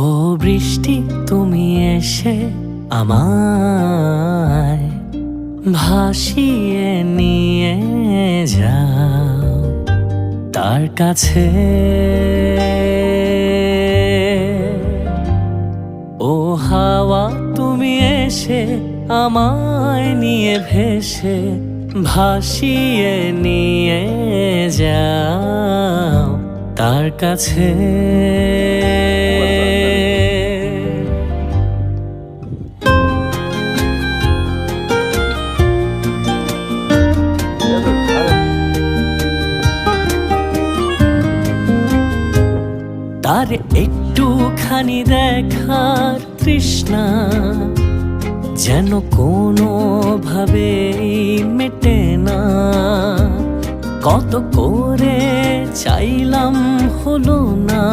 ও বৃষ্টি তুমি এসে আমায় ভাসিয়ে নিয়ে যাও তার কাছে। ও হাওয়া তুমি এসে আমায় নিয়ে ভেসে ভাসিয়ে নিয়ে যাও তার কাছে। তার একটুখানি দেখার তৃষ্ণা যেন কোনোভাবেই মেটে না। কত করে চাইলাম হলো না।